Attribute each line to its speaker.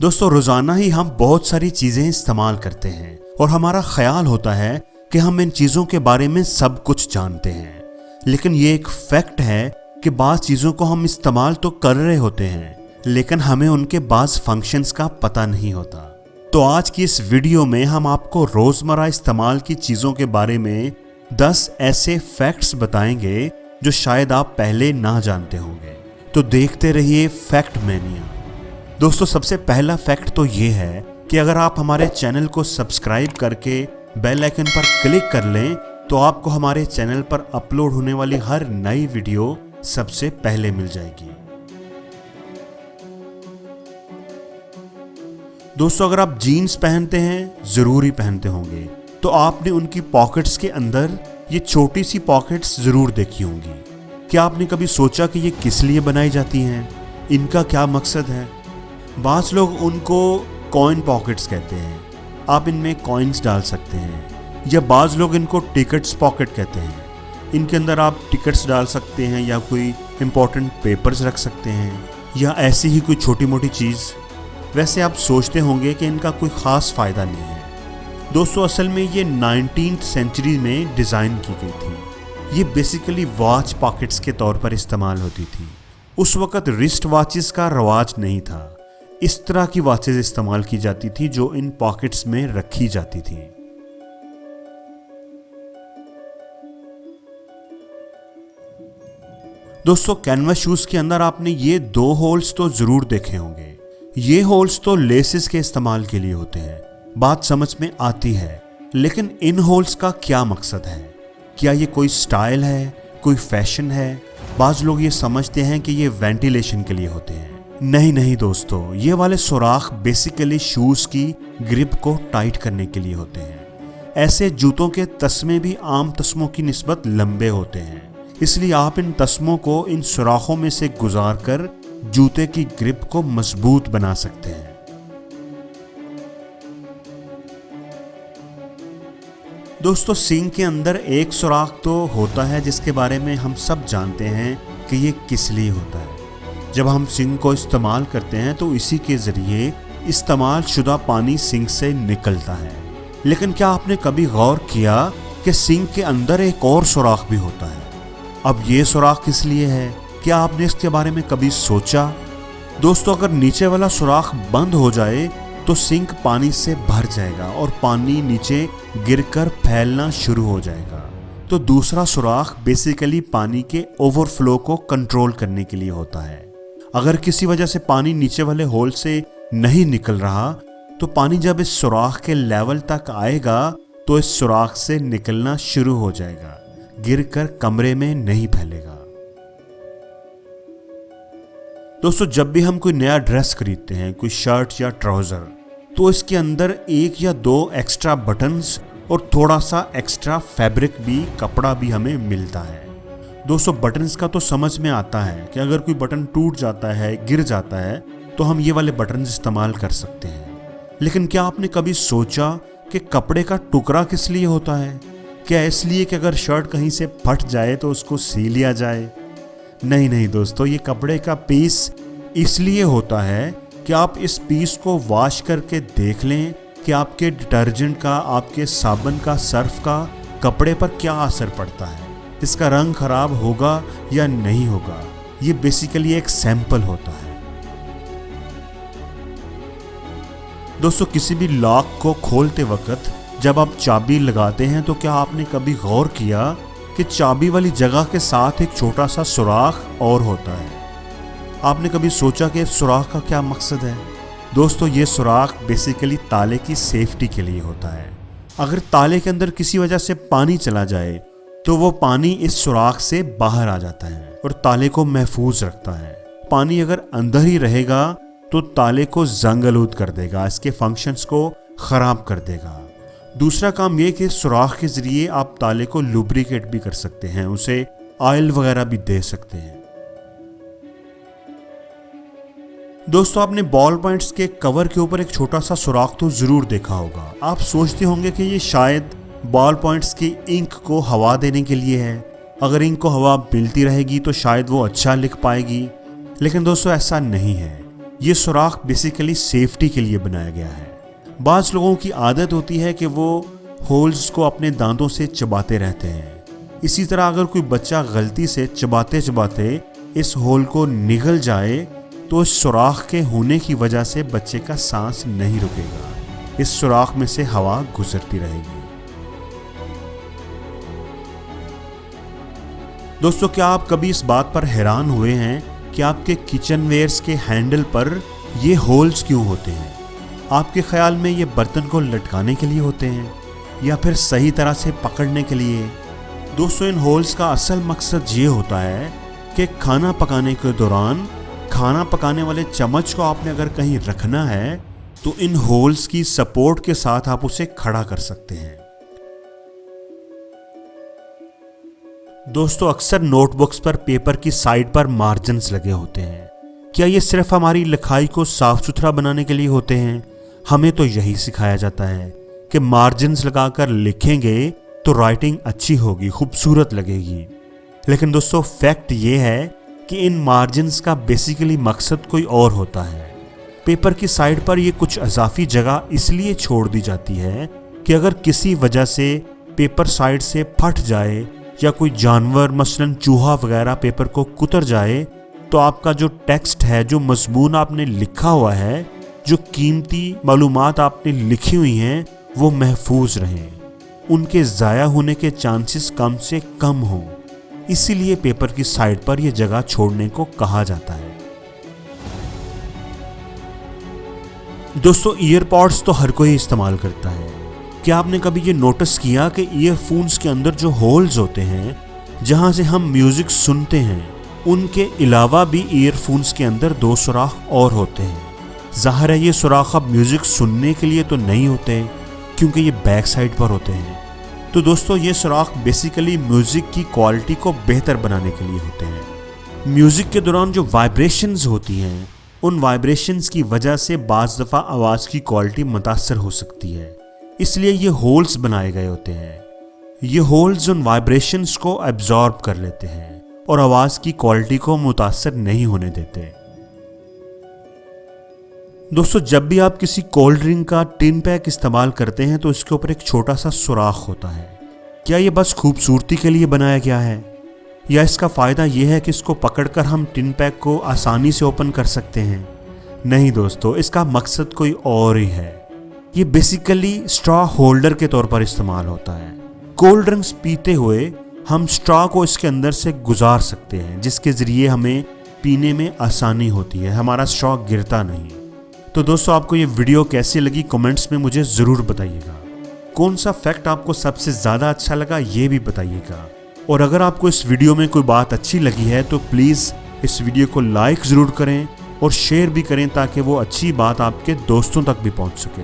Speaker 1: दोस्तों रोजाना ही हम बहुत सारी चीजें इस्तेमाल करते हैं और हमारा ख्याल होता है कि हम इन चीजों के बारे में सब कुछ जानते हैं, लेकिन ये एक फैक्ट है कि बाज़ चीजों को हम इस्तेमाल तो कर रहे होते हैं लेकिन हमें उनके बाज़ फंक्शंस का पता नहीं होता। तो आज की इस वीडियो में हम आपको रोजमर्रा इस्तेमाल की चीजों के बारे में 10 ऐसे फैक्ट्स बताएंगे जो शायद आप पहले ना जानते होंगे। तो देखते रहिए फैक्ट मैनिया। दोस्तों सबसे पहला फैक्ट तो ये है कि अगर आप हमारे चैनल को सब्सक्राइब करके बेल आइकन पर क्लिक कर लें तो आपको हमारे चैनल पर अपलोड होने वाली हर नई वीडियो सबसे पहले मिल जाएगी। दोस्तों अगर आप जीन्स पहनते हैं, जरूर ही पहनते होंगे, तो आपने उनकी पॉकेट्स के अंदर ये छोटी सी पॉकेट्स जरूर देखी होंगी। क्या आपने कभी सोचा कि ये किस लिए बनाई जाती हैं, इनका क्या मकसद है? बाज़ लोग उनको कॉइन पॉकेट्स कहते हैं, आप इनमें कॉइन्स डाल सकते हैं, या बाज़ लोग इनको टिकट्स पॉकेट कहते हैं। इनके अंदर आप टिकट्स डाल सकते हैं या कोई इम्पोर्टेंट पेपर्स रख सकते हैं या ऐसी ही कोई छोटी मोटी चीज़। वैसे आप सोचते होंगे कि इनका कोई ख़ास फ़ायदा नहीं है। दोस्तों असल में ये 19th सेंचुरी में डिज़ाइन की गई थी। ये बेसिकली वॉच पॉकेट्स के तौर पर इस्तेमाल होती थी। उस वक़्त रिस्ट वॉचेस का रवाज नहीं था। इस तरह की वॉचेस इस्तेमाल की जाती थी जो इन पॉकेट्स में रखी जाती थी। दोस्तों कैनवस शूज के अंदर आपने ये 2 होल्स तो जरूर देखे होंगे। ये होल्स तो लेसेस के इस्तेमाल के लिए होते हैं। बात समझ में आती है, लेकिन इन होल्स का क्या मकसद है? क्या ये कोई स्टाइल है, कोई फैशन है? बाज़ लोग ये समझते हैं कि ये वेंटिलेशन के लिए होते हैं। नहीं दोस्तों, ये वाले सुराख बेसिकली शूज की ग्रिप को टाइट करने के लिए होते हैं। ऐसे जूतों के तस्मे भी आम तस्मों की निस्बत लंबे होते हैं, इसलिए आप इन तस्मों को इन सुराखों में से गुजार कर जूते की ग्रिप को मजबूत बना सकते हैं। दोस्तों सींग के अंदर एक सुराख तो होता है जिसके बारे में हम सब जानते हैं कि ये किस लिए होता है। जब हम सिंक को इस्तेमाल करते हैं तो इसी के ज़रिए इस्तेमाल शुदा पानी सिंक से निकलता है। लेकिन क्या आपने कभी गौर किया कि सिंक के अंदर एक और सुराख भी होता है? अब ये सुराख किस लिए है? क्या आपने इसके बारे में कभी सोचा? दोस्तों अगर नीचे वाला सुराख बंद हो जाए तो सिंक पानी से भर जाएगा और पानी नीचे गिरकर फैलना शुरू हो जाएगा। तो दूसरा सुराख बेसिकली पानी के ओवरफ्लो को कंट्रोल करने के लिए होता है। अगर किसी वजह से पानी नीचे वाले होल से नहीं निकल रहा तो पानी जब इस सुराख के लेवल तक आएगा तो इस सुराख से निकलना शुरू हो जाएगा, गिरकर कमरे में नहीं फैलेगा। दोस्तों जब भी हम कोई नया ड्रेस खरीदते हैं, कोई शर्ट या ट्राउजर, तो इसके अंदर 1 या 2 एक्स्ट्रा बटन्स और थोड़ा सा एक्स्ट्रा फैब्रिक भी, कपड़ा भी हमें मिलता है। दोस्तों बटन्स का तो समझ में आता है कि अगर कोई बटन टूट जाता है, गिर जाता है, तो हम ये वाले बटन्स इस्तेमाल कर सकते हैं। लेकिन क्या आपने कभी सोचा कि कपड़े का टुकड़ा किस लिए होता है? क्या इसलिए कि अगर शर्ट कहीं से फट जाए तो उसको सी लिया जाए? नहीं दोस्तों, ये कपड़े का पीस इसलिए होता है कि आप इस पीस को वॉश करके देख लें कि आपके डिटर्जेंट का, आपके साबुन का, सर्फ का कपड़े पर क्या असर पड़ता है, इसका रंग खराब होगा या नहीं होगा। ये बेसिकली एक सैंपल होता है। दोस्तों किसी भी लॉक को खोलते वक्त जब आप चाबी लगाते हैं तो क्या आपने कभी गौर किया कि चाबी वाली जगह के साथ एक छोटा सा सुराख और होता है? आपने कभी सोचा कि इस सुराख का क्या मकसद है? दोस्तों ये सुराख बेसिकली ताले की सेफ्टी के लिए होता है। अगर ताले के अंदर किसी वजह से पानी चला जाए तो वो पानी इस सुराख से बाहर आ जाता है और ताले को महफूज रखता है। पानी अगर अंदर ही रहेगा तो ताले को जंग आलूद कर देगा, इसके फंक्शंस को खराब कर देगा। दूसरा काम ये कि सुराख के जरिए आप ताले को लुब्रिकेट भी कर सकते हैं, उसे ऑयल वगैरह भी दे सकते हैं। दोस्तों आपने बॉल पॉइंट्स के कवर के ऊपर एक छोटा सा सुराख तो जरूर देखा होगा। आप सोचते होंगे कि ये शायद बॉल पॉइंट्स की इंक को हवा देने के लिए है। अगर इंक को हवा मिलती रहेगी तो शायद वो अच्छा लिख पाएगी, लेकिन दोस्तों ऐसा नहीं है। ये सुराख बेसिकली सेफ्टी के लिए बनाया गया है। बाज़ लोगों की आदत होती है कि वो होल्स को अपने दांतों से चबाते रहते हैं। इसी तरह अगर कोई बच्चा गलती से चबाते चबाते इस होल को निगल जाए तो इस सुराख के होने की वजह से बच्चे का सांस नहीं रुकेगा, इस सुराख में से हवा गुजरती रहेगी। दोस्तों, क्या आप कभी इस बात पर हैरान हुए हैं कि आपके किचनवेयर्स के हैंडल पर ये होल्स क्यों होते हैं? आपके ख्याल में ये बर्तन को लटकाने के लिए होते हैं या फिर सही तरह से पकड़ने के लिए? दोस्तों, इन होल्स का असल मकसद ये होता है कि खाना पकाने के दौरान खाना पकाने वाले चम्मच को आपने अगर कहीं रखना है तो इन होल्स की सपोर्ट के साथ आप उसे खड़ा कर सकते हैं। दोस्तों, अक्सर नोटबुक्स पर पेपर की साइड पर मार्जिन्स लगे होते हैं। क्या ये सिर्फ हमारी लिखाई को साफ सुथरा बनाने के लिए होते हैं? हमें तो यही सिखाया जाता है कि मार्जिन्स लगाकर लिखेंगे तो राइटिंग अच्छी होगी, खूबसूरत लगेगी। लेकिन दोस्तों, फैक्ट ये है कि इन मार्जिन्स का बेसिकली मकसद कोई और होता है। पेपर की साइड पर ये कुछ इजाफी जगह इसलिए छोड़ दी जाती है कि अगर किसी वजह से पेपर साइड से फट जाए या कोई जानवर मसलन चूहा वगैरह पेपर को कुतर जाए तो आपका जो टेक्स्ट है, जो मजमून आपने लिखा हुआ है, जो कीमती मालूमात आपने लिखी हुई हैं, वो महफूज रहें, उनके ज़ाया होने के चांसेस कम से कम हों। इसीलिए पेपर की साइड पर यह जगह छोड़ने को कहा जाता है। दोस्तों, ईयरपॉड्स तो हर कोई इस्तेमाल करता है। क्या आपने कभी ये नोटिस किया कि ईयरफोन्स के अंदर जो होल्स होते हैं जहां से हम म्यूजिक सुनते हैं, उनके अलावा भी ईयरफोन्स के अंदर 2 सुराख और होते हैं। ज़ाहिर है ये सुराख अब म्यूजिक सुनने के लिए तो नहीं होते क्योंकि ये बैक साइड पर होते हैं। तो दोस्तों, ये सुराख बेसिकली म्यूजिक की क्वालिटी को बेहतर बनाने के लिए होते हैं। म्यूजिक के दौरान जो वाइब्रेशंस होती हैं, उन वाइब्रेशंस की वजह से बाज़ दफ़ा आवाज़ की क्वालिटी मुतासर हो सकती है, इसलिए ये होल्स बनाए गए होते हैं। ये होल्स उन वाइब्रेशंस को एब्जॉर्ब कर लेते हैं और आवाज़ की क्वालिटी को मुतासर नहीं होने देते। दोस्तों, जब भी आप किसी कोल्ड ड्रिंक का टिन पैक इस्तेमाल करते हैं तो इसके ऊपर एक छोटा सा सुराख होता है। क्या ये बस खूबसूरती के लिए बनाया गया है या इसका फ़ायदा यह है कि इसको पकड़कर हम टिन पैक को आसानी से ओपन कर सकते हैं? नहीं दोस्तों, इसका मकसद कोई और ही है। ये बेसिकली स्ट्रॉ होल्डर के तौर पर इस्तेमाल होता है। कोल्ड ड्रिंक्स पीते हुए हम स्ट्रॉ को इसके अंदर से गुजार सकते हैं, जिसके ज़रिए हमें पीने में आसानी होती है, हमारा स्ट्रॉ गिरता नहीं। तो दोस्तों, आपको ये वीडियो कैसी लगी कमेंट्स में मुझे ज़रूर बताइएगा। कौन सा फैक्ट आपको सबसे ज़्यादा अच्छा लगा ये भी बताइएगा। और अगर आपको इस वीडियो में कोई बात अच्छी लगी है तो प्लीज़ इस वीडियो को लाइक ज़रूर करें और शेयर भी करें ताकि वो अच्छी बात आपके दोस्तों तक भी पहुंच सके।